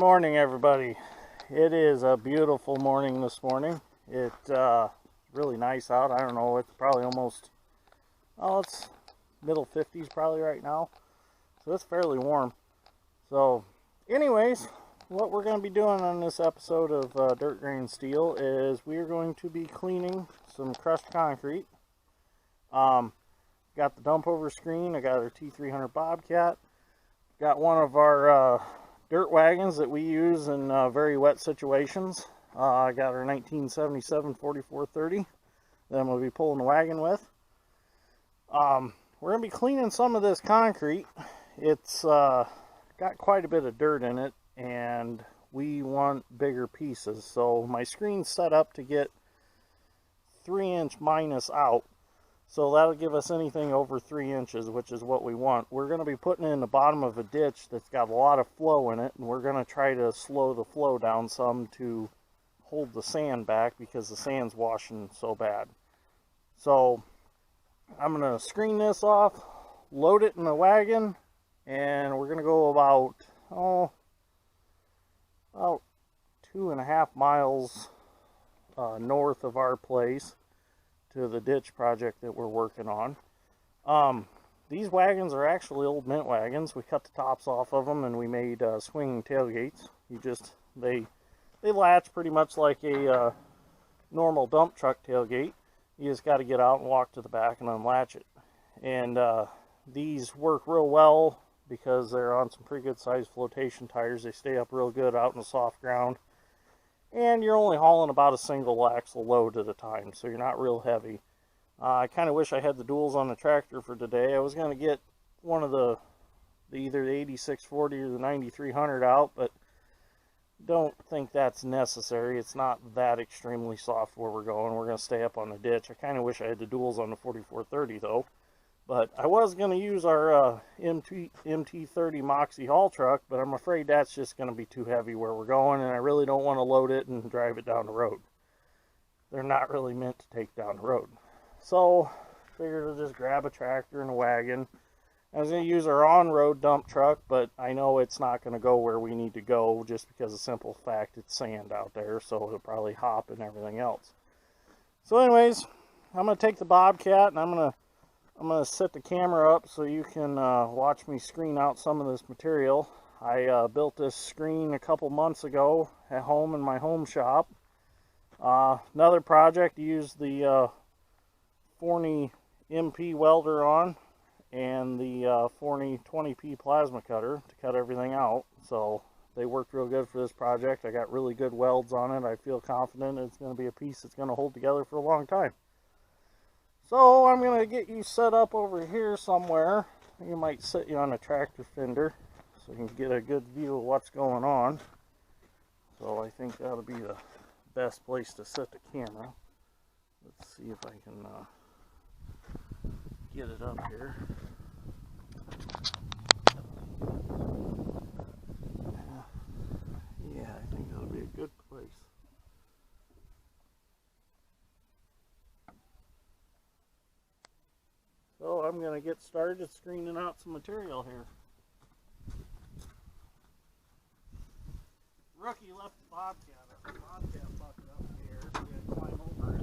morning, everybody. It is a beautiful morning this morning. It's really nice out. I don't know, it's probably almost, oh, it's middle 50s probably right now. So it's fairly warm. So anyways, what we're going to be doing on this episode of Dirt Grain Steel is we are going to be cleaning some crushed concrete. Got the dump over screen. I got our T300 Bobcat. Got one of our dirt wagons that we use in very wet situations. I got our 1977 4430 that I'm going to be pulling the wagon with. We're going to be cleaning some of this concrete. It's got quite a bit of dirt in it, and we want bigger pieces. So my screen's set up to get 3-inch minus out. So that'll give us anything over 3 inches, which is what we want. We're going to be putting it in the bottom of a ditch that's got a lot of flow in it, and we're going to try to slow the flow down some to hold the sand back because the sand's washing so bad. So I'm going to screen this off, load it in the wagon, and we're going to go about 2.5 miles north of our place to the ditch project that we're working on. These wagons are actually old mint wagons. We cut the tops off of them and we made swinging tailgates. They latch pretty much like a normal dump truck tailgate. You just got to get out and walk to the back and unlatch it. And these work real well because they're on some pretty good sized flotation tires. They stay up real good out in the soft ground. And you're only hauling about a single axle load at a time, so you're not real heavy. I kind of wish I had the duals on the tractor for today. I was going to get one of either the 8640 or the 9300 out, but don't think that's necessary. It's not that extremely soft where we're going. We're going to stay up on the ditch. I kind of wish I had the duals on the 4430 though. But I was going to use our MT30 Moxie haul truck, but I'm afraid that's just going to be too heavy where we're going, and I really don't want to load it and drive it down the road. They're not really meant to take down the road. So, figured I'll just grab a tractor and a wagon. I was going to use our on-road dump truck, but I know it's not going to go where we need to go just because of the simple fact it's sand out there, so it'll probably hop and everything else. So anyways, I'm going to take the Bobcat and I'm going to set the camera up so you can watch me screen out some of this material. I built this screen a couple months ago at home in my home shop. Another project to use the Forney MP welder on and the Forney 20P plasma cutter to cut everything out. So they worked real good for this project. I got really good welds on it. I feel confident it's going to be a piece that's going to hold together for a long time. So I'm going to get you set up over here somewhere. You might sit you on a tractor fender so you can get a good view of what's going on. So I think that'll be the best place to set the camera. Let's see if I can get it up here. Yeah, I think that'll be a good place. So I'm going to get started screening out some material here. Rookie left the Bobcat. The Bobcat fucked up here. We had to climb over it.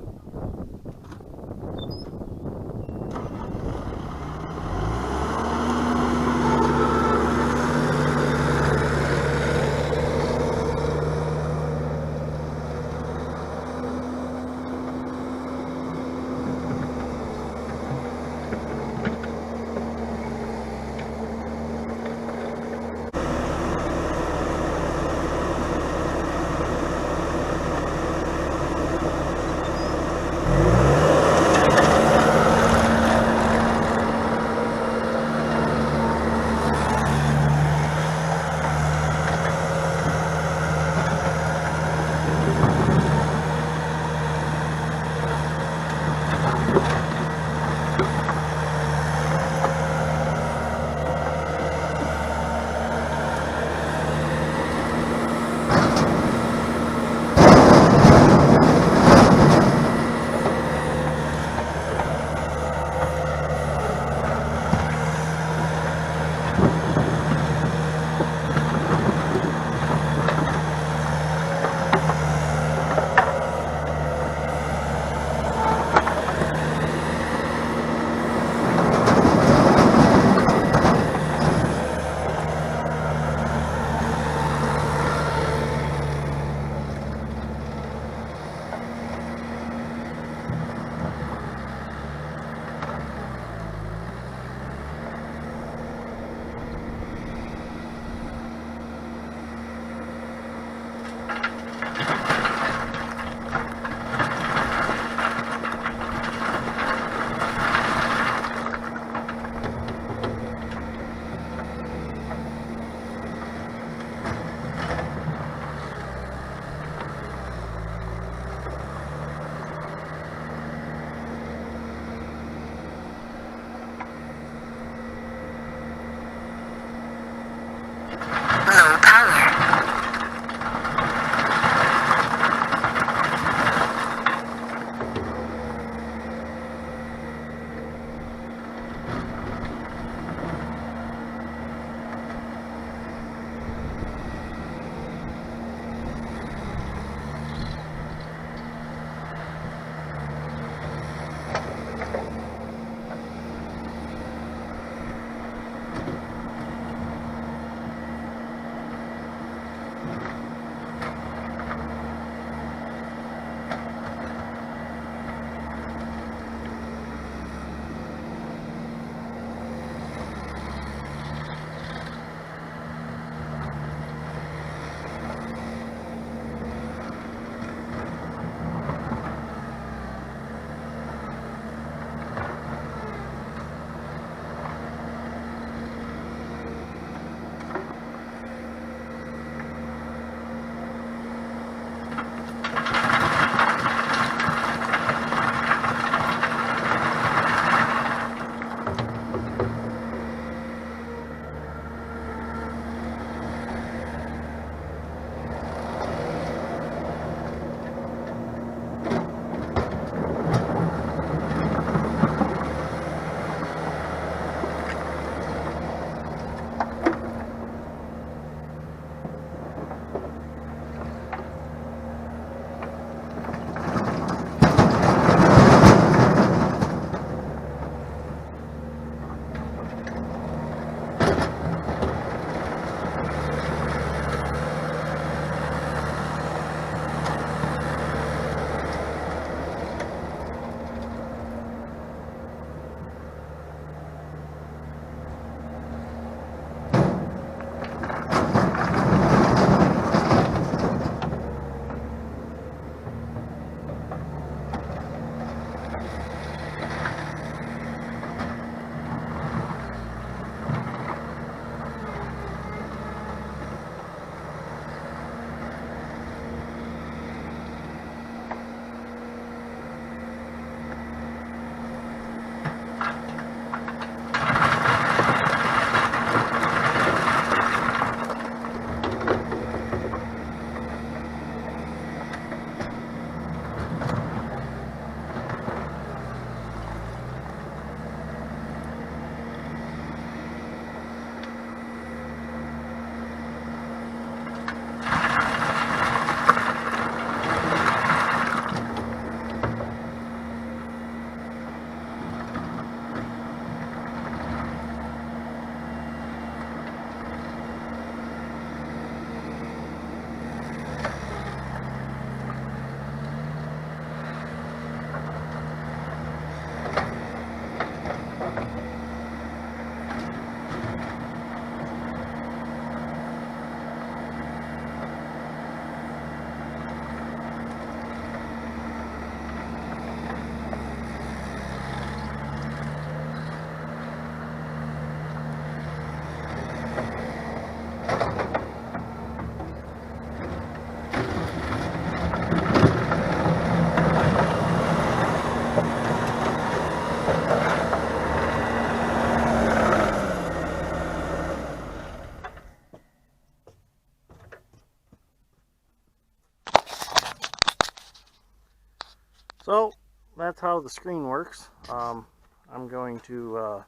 that's how the screen works. I'm going to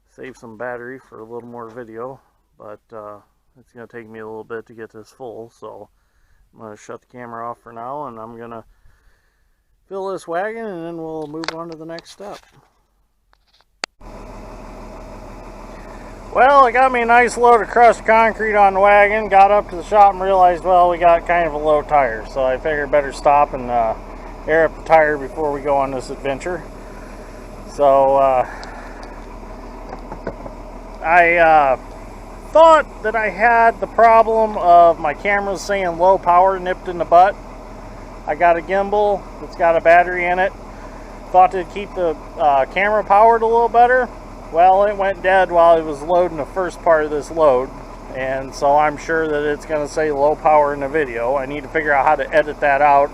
save some battery for a little more video, but it's going to take me a little bit to get this full, so I'm going to shut the camera off for now, and I'm going to fill this wagon, and then we'll move on to the next step. Well, it got me a nice load of crushed concrete on the wagon. Got up to the shop and realized, well, we got kind of a low tire, so I figured better stop and air up the tire before we go on this adventure. So I thought that I had the problem of my camera saying low power nipped in the butt. I got a gimbal that's got a battery in it. Thought to keep the camera powered a little better. Well, it went dead while it was loading the first part of this load, and so I'm sure that it's going to say low power in the video. I need to figure out how to edit that out.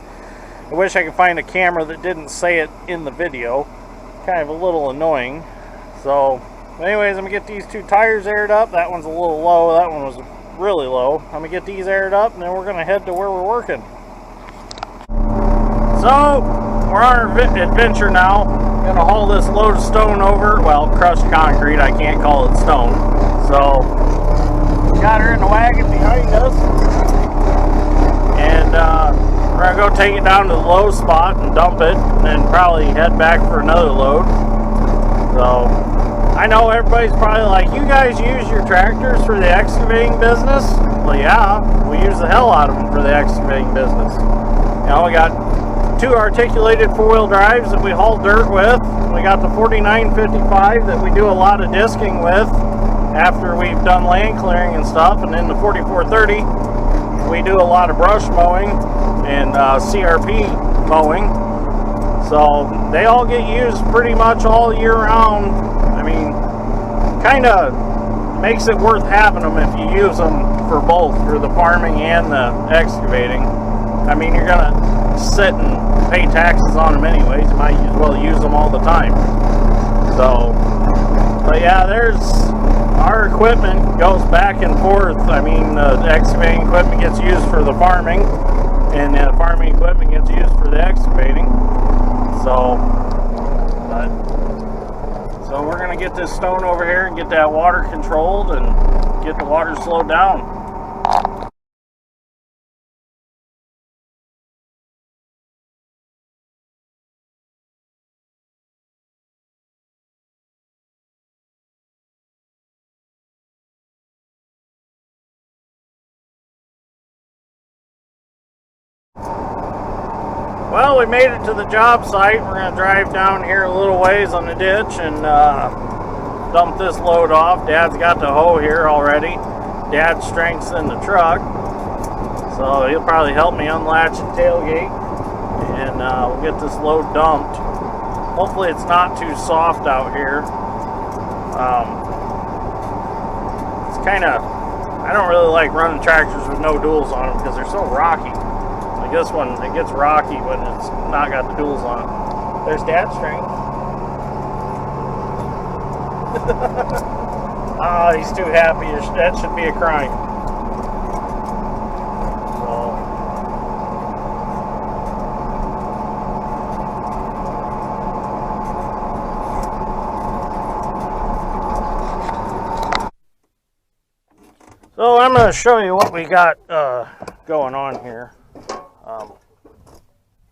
I wish I could find a camera that didn't say it in the video. Kind of a little annoying. So anyways, I'm going to get these two tires aired up. That one's a little low. That one was really low. I'm going to get these aired up, and then we're going to head to where we're working. So we're on our adventure now. Gonna haul this load of stone over. Well, crushed concrete. I can't call it stone. So got her in the wagon behind us, and we're gonna go take it down to the low spot and dump it, and then probably head back for another load. So I know everybody's probably like, you guys use your tractors for the excavating business? Well, yeah, we use the hell out of them for the excavating business. You know, we got 2 articulated 4-wheel drives that we haul dirt with. We got the 4955 that we do a lot of disking with after we've done land clearing and stuff, and then the 4430 we do a lot of brush mowing and CRP mowing. So they all get used pretty much all year round. I mean, kind of makes it worth having them if you use them for both, for the farming and the excavating. I mean, you're gonna sit and pay taxes on them anyways. You might as well use them all the time. So, but yeah, there's our equipment goes back and forth. I mean, the excavating equipment gets used for the farming, and the farming equipment gets used for the excavating. So we're gonna get this stone over here and get that water controlled and get the water slowed down. Well, we made it to the job site. We're going to drive down here a little ways on the ditch and dump this load off. Dad's got the hoe here already. Dad's strength's in the truck, so he'll probably help me unlatch the tailgate, and we'll get this load dumped. Hopefully it's not too soft out here. It's kind of, I don't really like running tractors with no duals on them because they're so rocky. Like this one, it gets rocky when it's not got the duals on it. There's Dad's strength. Ah, he's too happy. That should be a crime. So I'm going to show you what we got going on here.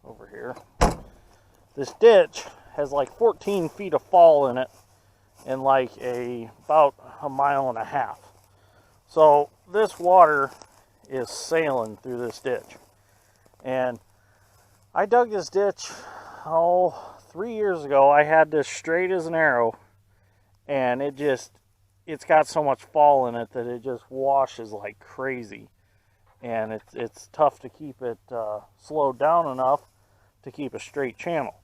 Over here. This ditch has like 14 feet of fall in it and like about a mile and a half. So this water is sailing through this ditch. And I dug this ditch, 3 years ago. I had this straight as an arrow, and it's got so much fall in it that it just washes like crazy. And it's tough to keep it slowed down enough to keep a straight channel.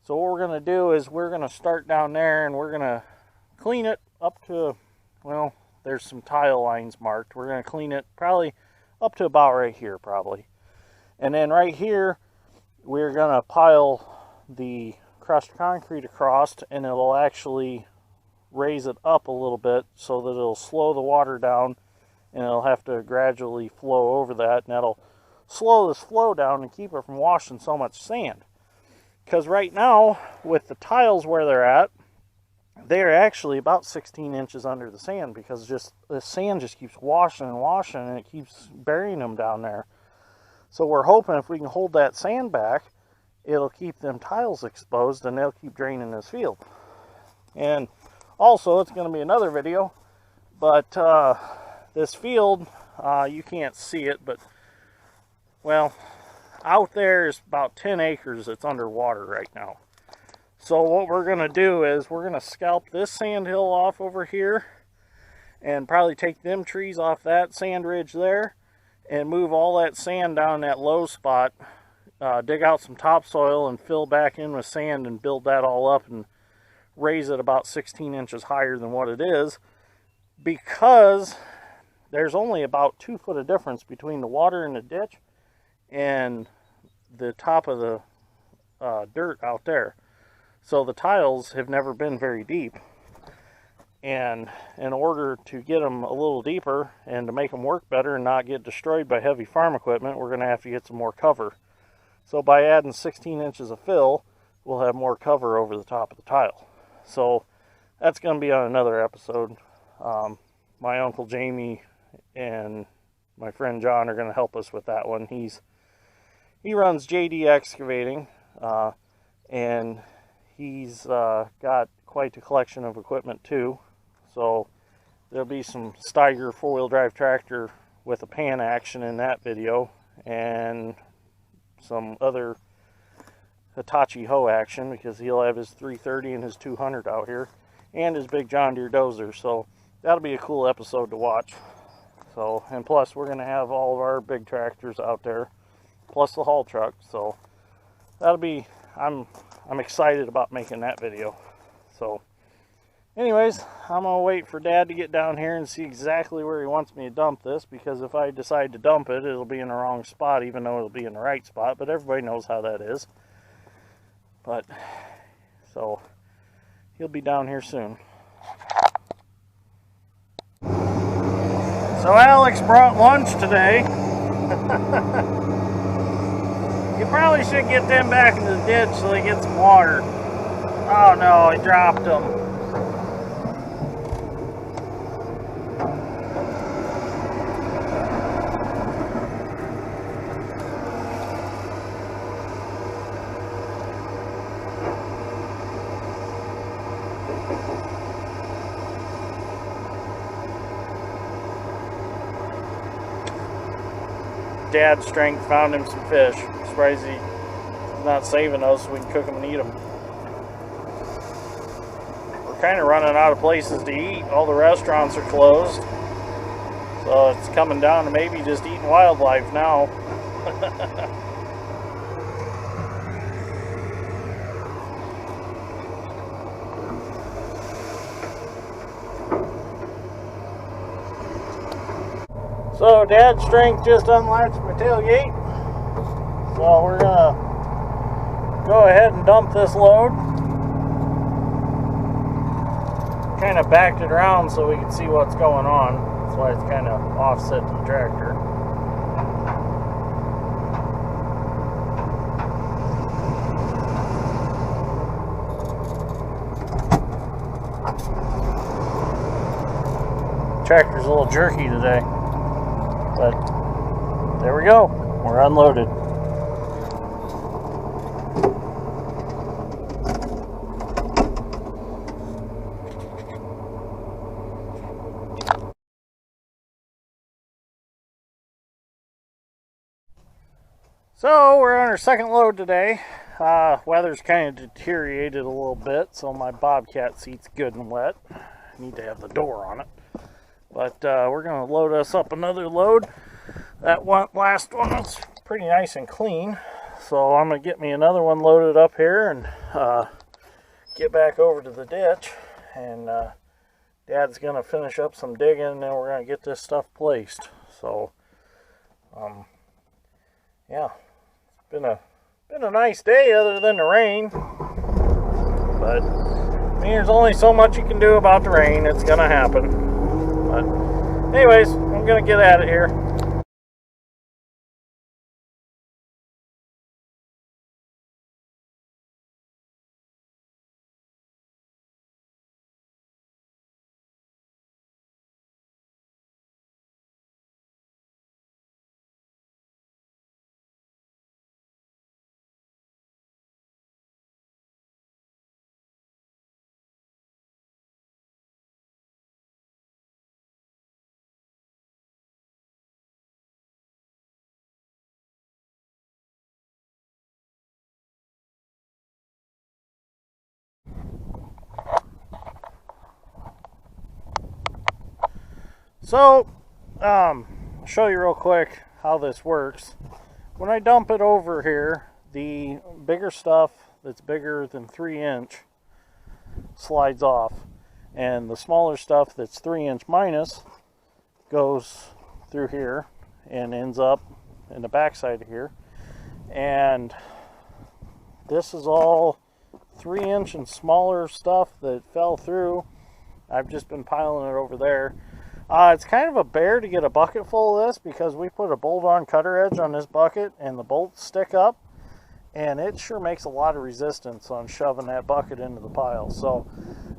So what we're going to do is we're going to start down there, and we're going to clean it up to, well, there's some tile lines marked. We're going to clean it probably up to about right here probably. And then right here, we're going to pile the crushed concrete across, and it'll actually raise it up a little bit so that it'll slow the water down, and it'll have to gradually flow over that, and that'll slow this flow down and keep it from washing so much sand. Because right now, with the tiles where they're at, they're actually about 16 inches under the sand, because just the sand just keeps washing and washing, and it keeps burying them down there. So we're hoping if we can hold that sand back, it'll keep them tiles exposed, and they'll keep draining this field. And also, it's going to be another video, but this field, you can't see it, but, well, out there is about 10 acres that's underwater right now. So what we're going to do is we're going to scalp this sand hill off over here, and probably take them trees off that sand ridge there, and move all that sand down that low spot, dig out some topsoil and fill back in with sand and build that all up and raise it about 16 inches higher than what it is, because there's only about 2 foot of difference between the water in the ditch and the top of the dirt out there. So the tiles have never been very deep, and in order to get them a little deeper and to make them work better and not get destroyed by heavy farm equipment, we're going to have to get some more cover. So by adding 16 inches of fill, we'll have more cover over the top of the tile. So that's going to be on another episode. My Uncle Jamie and my friend John are going to help us with that one. He runs JD Excavating, and he's got quite a collection of equipment too. So there'll be some Steiger 4-wheel drive tractor with a pan action in that video, and some other Hitachi hoe action, because he'll have his 330 and his 200 out here, and his big John Deere dozer. So that'll be a cool episode to watch. So, and plus we're going to have all of our big tractors out there, plus the haul truck. So that'll be, I'm excited about making that video. So anyways, I'm going to wait for Dad to get down here and see exactly where he wants me to dump this, because if I decide to dump it, it'll be in the wrong spot, even though it'll be in the right spot. But everybody knows how that is. But, so, he'll be down here soon. So Alex brought lunch today. You probably should get them back in the ditch so they get some water. Oh no, he dropped them. Dad's strength found him some fish. Surprised he's not saving those so we can cook them and eat them. We're kind of running out of places to eat. All the restaurants are closed. So it's coming down to maybe just eating wildlife now. So Dad's strength just unlatched my tailgate. So we're gonna go ahead and dump this load. Kind of backed it around so we can see what's going on. That's why it's kind of offset to the tractor. Tractor's a little jerky today. But there we go, we're unloaded. So we're on our second load today. Weather's kind of deteriorated a little bit, so my Bobcat seat's good and wet. Need to have the door on it. But we're going to load us up another load. That last one was pretty nice and clean. So I'm going to get me another one loaded up here and get back over to the ditch. And Dad's going to finish up some digging, and then we're going to get this stuff placed. So, yeah, it's been a nice day other than the rain. But I mean, there's only so much you can do about the rain. It's going to happen. But anyways, I'm going to get at it here. So, I'll show you real quick how this works. When I dump it over here, the bigger stuff that's bigger than 3" slides off, and the smaller stuff that's 3" minus goes through here and ends up in the backside of here. And this is all 3" and smaller stuff that fell through. I've just been piling it over there. It's kind of a bear to get a bucket full of this because we put a bolt-on cutter edge on this bucket and the bolts stick up, and it sure makes a lot of resistance on shoving that bucket into the pile. So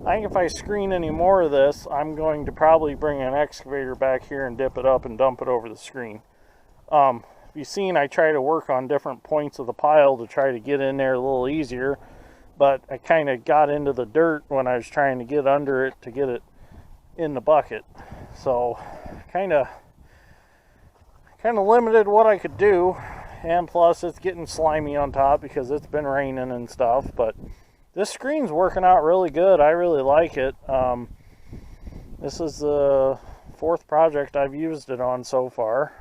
I think if I screen any more of this, I'm going to probably bring an excavator back here and dip it up and dump it over the screen. You've seen I try to work on different points of the pile to try to get in there a little easier, but I kind of got into the dirt when I was trying to get under it to get it in the bucket. So kind of limited what I could do, and plus it's getting slimy on top because it's been raining and stuff. But this screen's working out really good. I really like it. This is the 4th project I've used it on so far.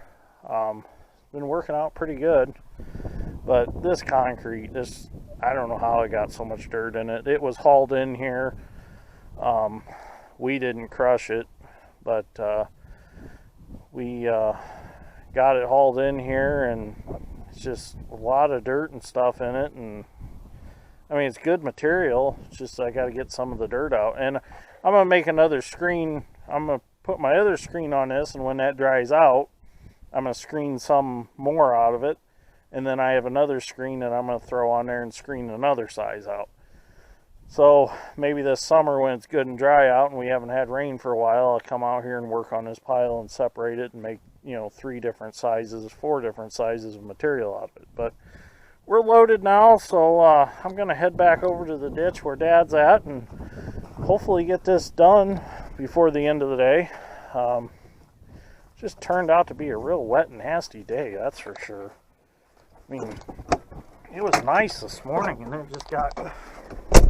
It's been working out pretty good. But this concrete, I don't know how it got so much dirt in it. It was hauled in here. We didn't crush it, but we got it hauled in here, and it's just a lot of dirt and stuff in it. And I mean, it's good material. It's just I got to get some of the dirt out. And I'm going to make another screen. I'm going to put my other screen on this, and when that dries out, I'm going to screen some more out of it. And then I have another screen that I'm going to throw on there and screen another size out. So maybe this summer when it's good and dry out and we haven't had rain for a while, I'll come out here and work on this pile and separate it and make, 3 different sizes, 4 different sizes of material out of it. But we're loaded now, so I'm going to head back over to the ditch where Dad's at and hopefully get this done before the end of the day. Just turned out to be a real wet and nasty day, that's for sure. I mean, it was nice this morning, and then it just got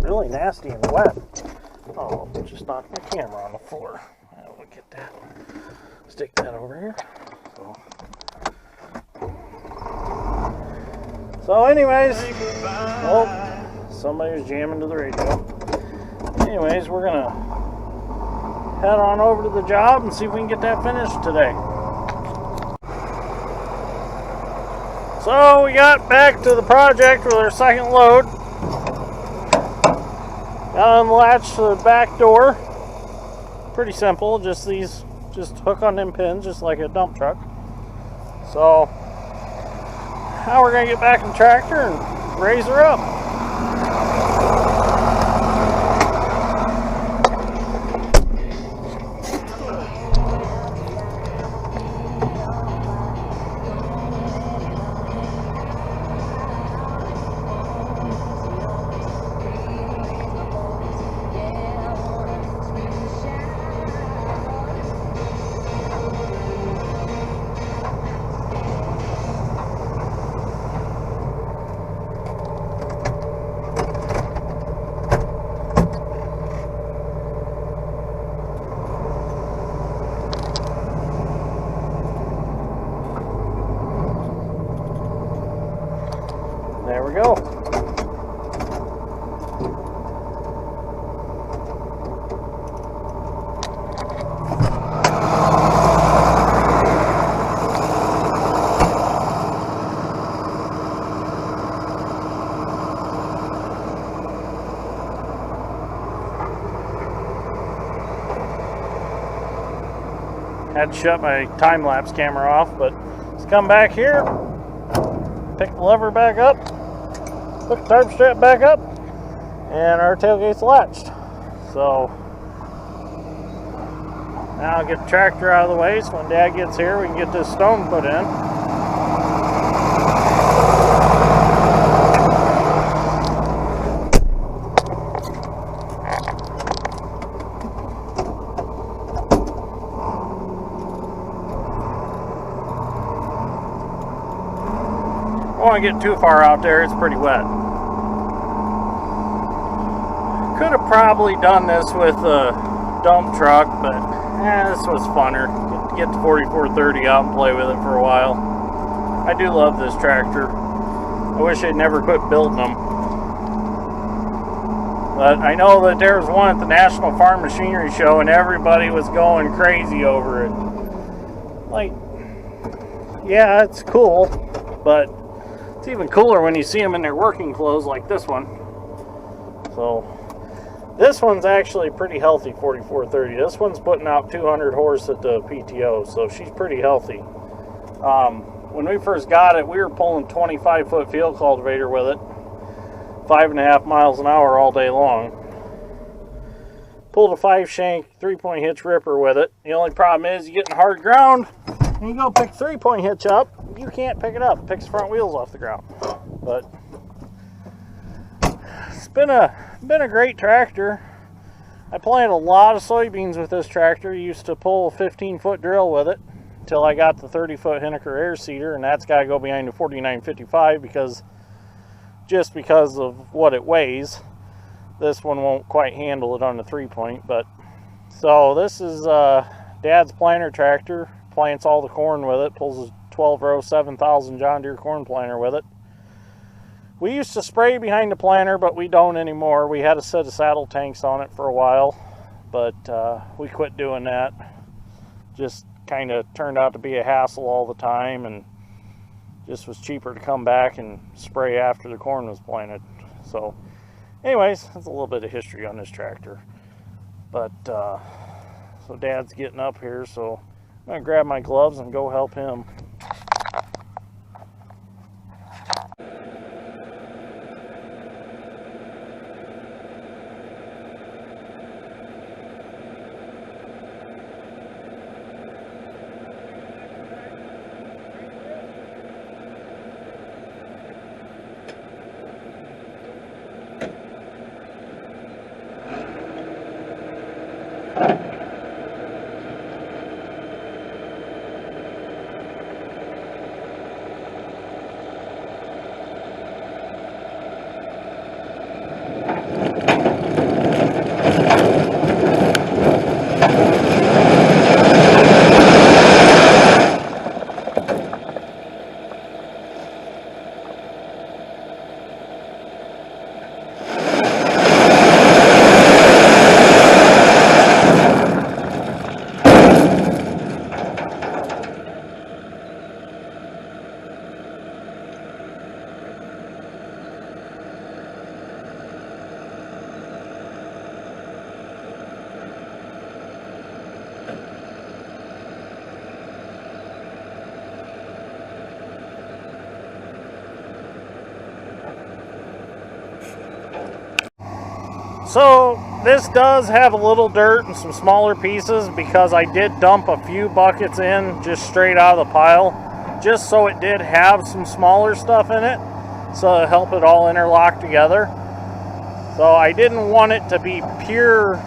really nasty and wet. Oh, just knocked my camera on the floor. I'll get that. Stick that over here. So anyways, oh, somebody was jamming to the radio. Anyways, we're going to head on over to the job and see if we can get that finished today. So we got back to the project with our second load. Got unlatched the back door. Pretty simple, just hook on them pins just like a dump truck. So now we're gonna get back in the tractor and raise her up. There we go. Had to shut my time-lapse camera off, but let's come back here, pick the lever back up, hook the tarp strap back up, and our tailgate's latched. So now I'll get the tractor out of the way so when Dad gets here we can get this stone put in. I don't want to get too far out there, it's pretty wet. Could have probably done this with a dump truck, but This was funner. Get the 4430 out and play with it for a while. I do love this tractor. I wish they'd never quit building them. But I know that there was one at the National Farm Machinery Show and everybody was going crazy over it. Like, yeah, it's cool, but it's even cooler when you see them in their working clothes like this one. So, this one's actually pretty healthy, 4430. This one's putting out 200 horse at the PTO, so she's pretty healthy. When we first got it, we were pulling 25-foot field cultivator with it, 5.5 miles an hour all day long. Pulled a 5-shank 3-point hitch ripper with it. The only problem is you get in hard ground, and you go pick 3-point hitch up, you can't pick it up. It picks the front wheels off the ground. But it's been a great tractor. I planted a lot of soybeans with this tractor. Used to pull a 15-foot drill with it until I got the 30-foot Henniker air seeder, and that's got to go behind the 4955 because of what it weighs. This one won't quite handle it on the 3-point. But so this is Dad's planter tractor. Plants all the corn with it. Pulls a 12-row 7,000 John Deere corn planter with it. We used to spray behind the planter, but we don't anymore. We had a set of saddle tanks on it for a while, but we quit doing that. Just kind of turned out to be a hassle all the time, and just was cheaper to come back and spray after the corn was planted. So anyways, that's a little bit of history on this tractor. But so Dad's getting up here, so I'm gonna grab my gloves and go help him. So this does have a little dirt and some smaller pieces because I did dump a few buckets in just straight out of the pile, just so it did have some smaller stuff in it, so to help it all interlock together. So I didn't want it to be pure,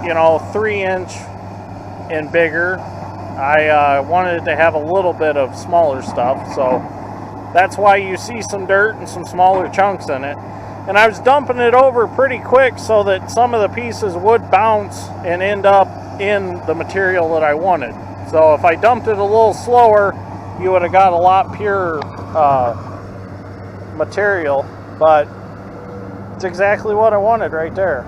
3-inch and bigger. I wanted it to have a little bit of smaller stuff, so that's why you see some dirt and some smaller chunks in it. And I was dumping it over pretty quick so that some of the pieces would bounce and end up in the material that I wanted. So if I dumped it a little slower, you would have got a lot purer material, but it's exactly what I wanted right there.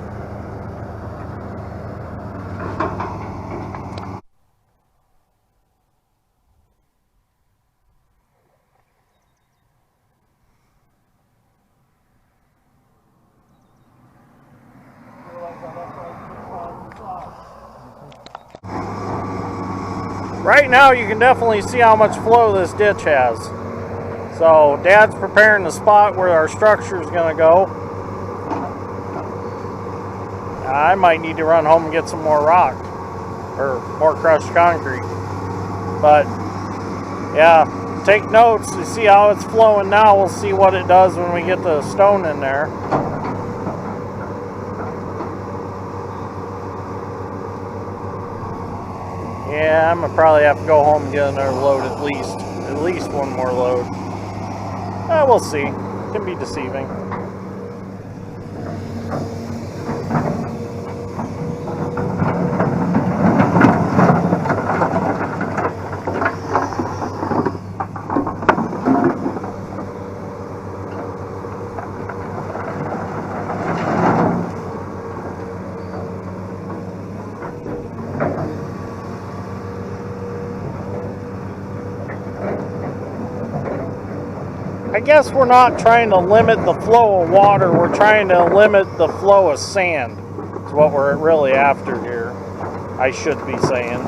Right now you can definitely see how much flow this ditch has. So Dad's preparing the spot where our structure is going to go. I might need to run home and get some more rock or more crushed concrete. But yeah, take notes to see how it's flowing now. We'll see what it does when we get the stone in there. Yeah, I'm gonna probably have to go home and get another load at least one more load. We'll see. It can be deceiving. guess we're not trying to limit the flow of water. We're trying to limit the flow of sand. That's what we're really after here, I should be saying.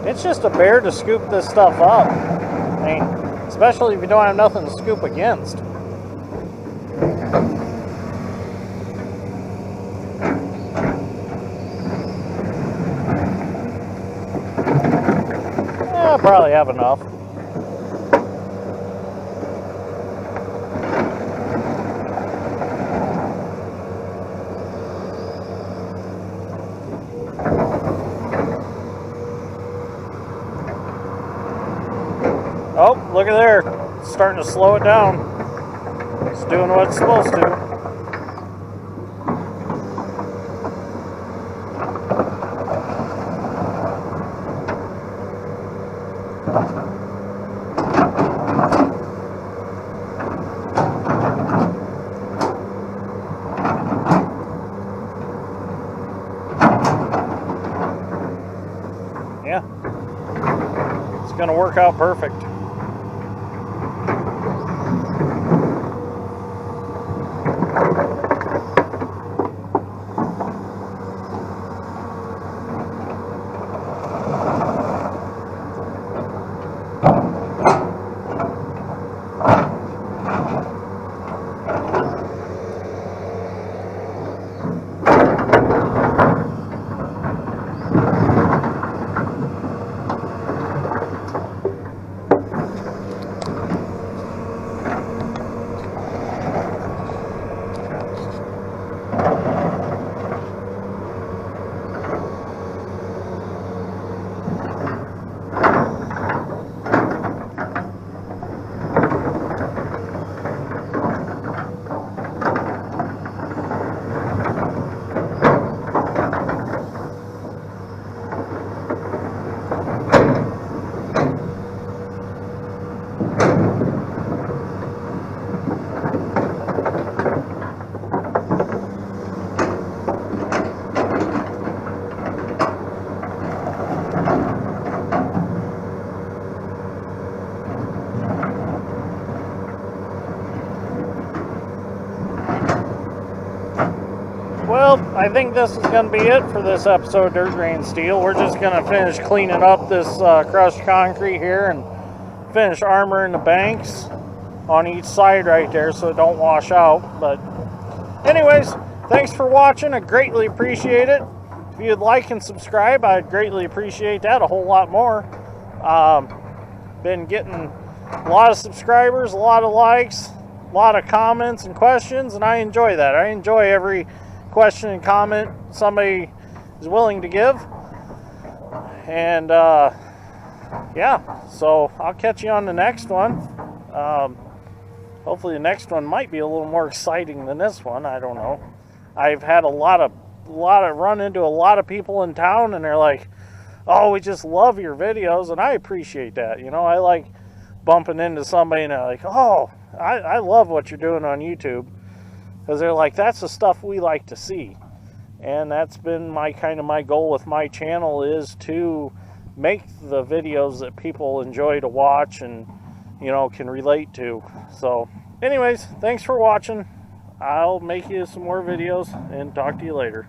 It's just a bear to scoop this stuff up. I mean, especially if you don't have nothing to scoop against. I'll probably have enough. Oh, look at there. It's starting to slow it down. It's doing what it's supposed to. Yeah. It's going to work out perfect. Well, I think this is going to be it for this episode of Dirt Grain Steel. We're just going to finish cleaning up this crushed concrete here and finish armoring the banks on each side right there so it don't wash out. But anyways, thanks for watching. I greatly appreciate it. If you'd like and subscribe, I'd greatly appreciate that a whole lot more. Been getting a lot of subscribers, a lot of likes, a lot of comments and questions, and I enjoy that. I enjoy every question and comment somebody is willing to give. And yeah, so I'll catch you on the next one. Hopefully the next one might be a little more exciting than this one. I don't know. I've had a lot of run into a lot of people in town, and they're like, oh, we just love your videos, and I appreciate that. You know, I like bumping into somebody and they're like, oh, I love what you're doing on YouTube. Because they're like, that's the stuff we like to see. And that's been my goal with my channel, is to make the videos that people enjoy to watch and, you know, can relate to. So anyways, thanks for watching. I'll make you some more videos and talk to you later.